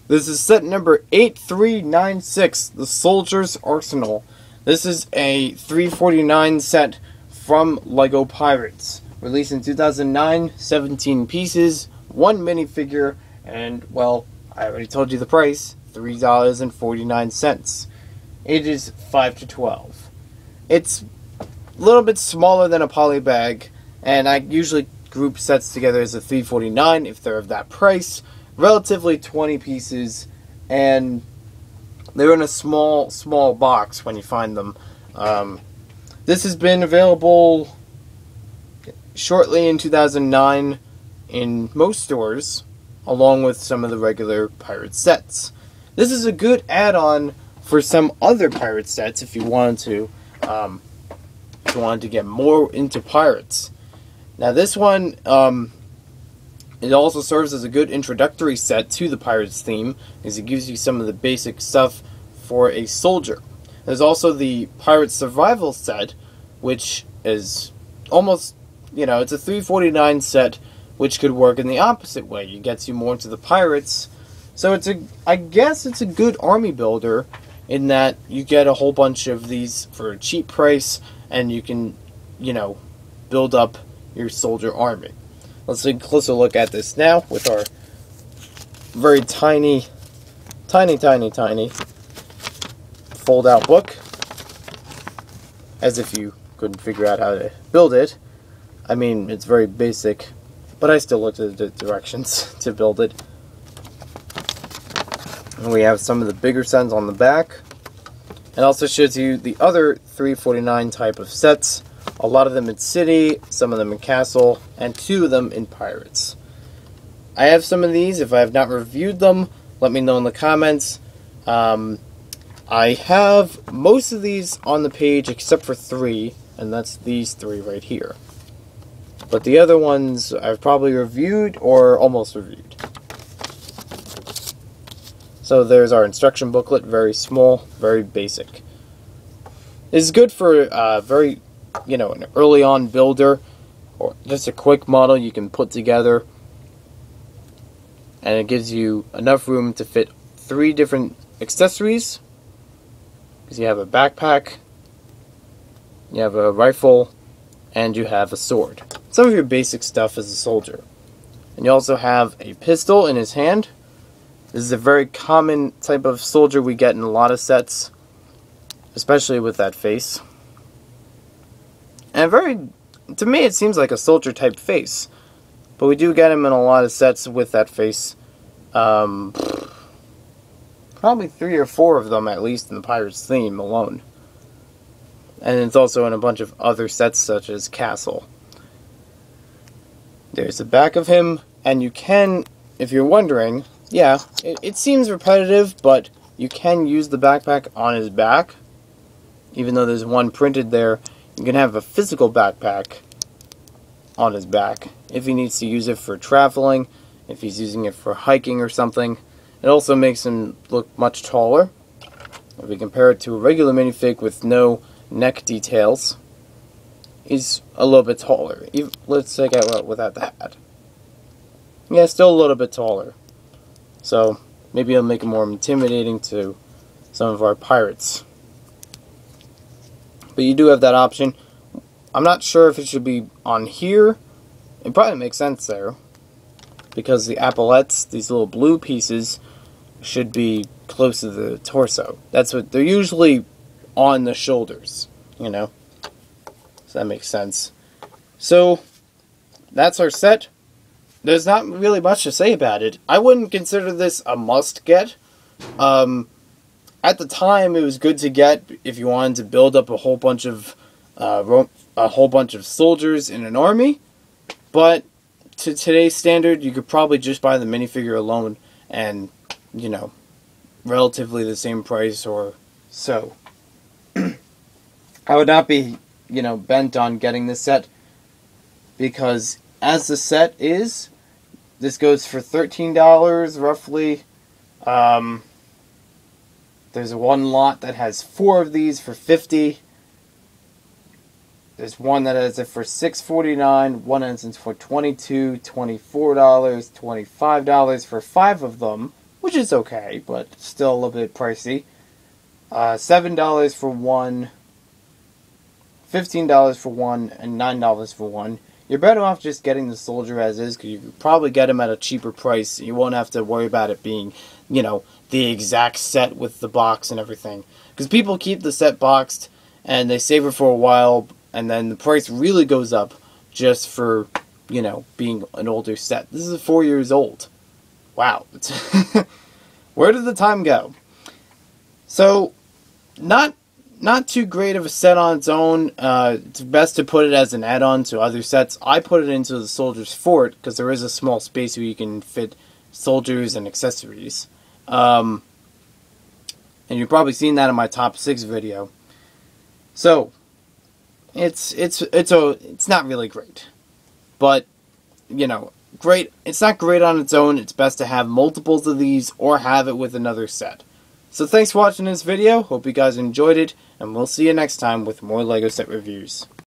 This is set number 8396, The Soldier's Arsenal. This is a 349 set from LEGO Pirates. Released in 2009, 17 pieces, 1 minifigure, and, well, I already told you the price, $3.49. Ages 5 to 12. It's a little bit smaller than a polybag, and I usually group sets together as a 349 if they're of that price. Relatively 20 pieces, and they're in a small box when you find them. This has been available shortly in 2009 in most stores, along with some of the regular pirate sets. This is a good add-on for some other pirate sets if you wanted to get more into pirates. Now this one, it also serves as a good introductory set to the Pirates theme, as it gives you some of the basic stuff for a soldier. There's also the Pirate Survival set, which is almost, it's a 349 set, which could work in the opposite way. It gets you more into the pirates. So I guess it's a good army builder in that you get a whole bunch of these for a cheap price, and you can, build up your soldier army. Let's take a closer look at this now with our very tiny fold-out book. As if you couldn't figure out how to build it. I mean, it's very basic, but I still looked at the directions to build it. And we have some of the bigger sets on the back. It also shows you the other 349 type of sets. A lot of them in City, some of them in Castle, and 2 of them in Pirates. I have some of these. If I have not reviewed them, let me know in the comments. I have most of these on the page except for 3, and that's these 3 right here. But the other ones I've probably reviewed or almost reviewed. So there's our instruction booklet, very small, very basic. It's good for very, an early on builder, or just a quick model you can put together. And it gives you enough room to fit 3 different accessories. Because you have a backpack, you have a rifle, and you have a sword. Some of your basic stuff as a soldier. And you also have a pistol in his hand. This is a very common type of soldier we get in a lot of sets, especially with that face. And to me it seems like a soldier type face, but we do get him in a lot of sets with that face. Probably 3 or 4 of them at least in the Pirates theme alone. And it's also in a bunch of other sets such as Castle. There's the back of him, and you can, if you're wondering, yeah, it seems repetitive, but you can use the backpack on his back. Even though there's one printed there, you can have a physical backpack on his back if he needs to use it for traveling, if he's using it for hiking or something. It also makes him look much taller. If we compare it to a regular minifig with no neck details, he's a little bit taller. Let's take out without the hat. Yeah, still a little bit taller. So maybe it'll make him more intimidating to some of our pirates. But you do have that option. I'm not sure if it should be on here. It probably makes sense there, because the epaulettes, these little blue pieces, should be close to the torso. That's what they're usually on the shoulders, So that makes sense. So that's our set. There's not really much to say about it. I wouldn't consider this a must get. At the time, it was good to get if you wanted to build up a whole bunch of soldiers in an army. But to today's standard, you could probably just buy the minifigure alone, and relatively the same price or so. I would not be, bent on getting this set, because as the set is, this goes for $13 roughly. There's one lot that has 4 of these for $50. There's one that has it for $6.49, one has it for $22, $24, $25 for 5 of them, which which is okay, but still a little bit pricey. $7 for one, $15 for one, and $9 for one. You're better off just getting the soldier as is, because you could probably get them at a cheaper price. You won't have to worry about it being, you know, the exact set with the box and everything. Because people keep the set boxed, and they save it for a while, and then the price really goes up just for, you know, being an older set. This is 4 years old. Wow. Where did the time go? So, not too great of a set on its own. It's best to put it as an add-on to other sets. I put it into the Soldier's Fort because there is a small space where you can fit soldiers and accessories. And you've probably seen that in my top 6 video. So, it's not really great. But, you know, great. It's not great on its own. It's best to have multiples of these or have it with another set. So thanks for watching this video. Hope you guys enjoyed it, and we'll see you next time with more LEGO set reviews.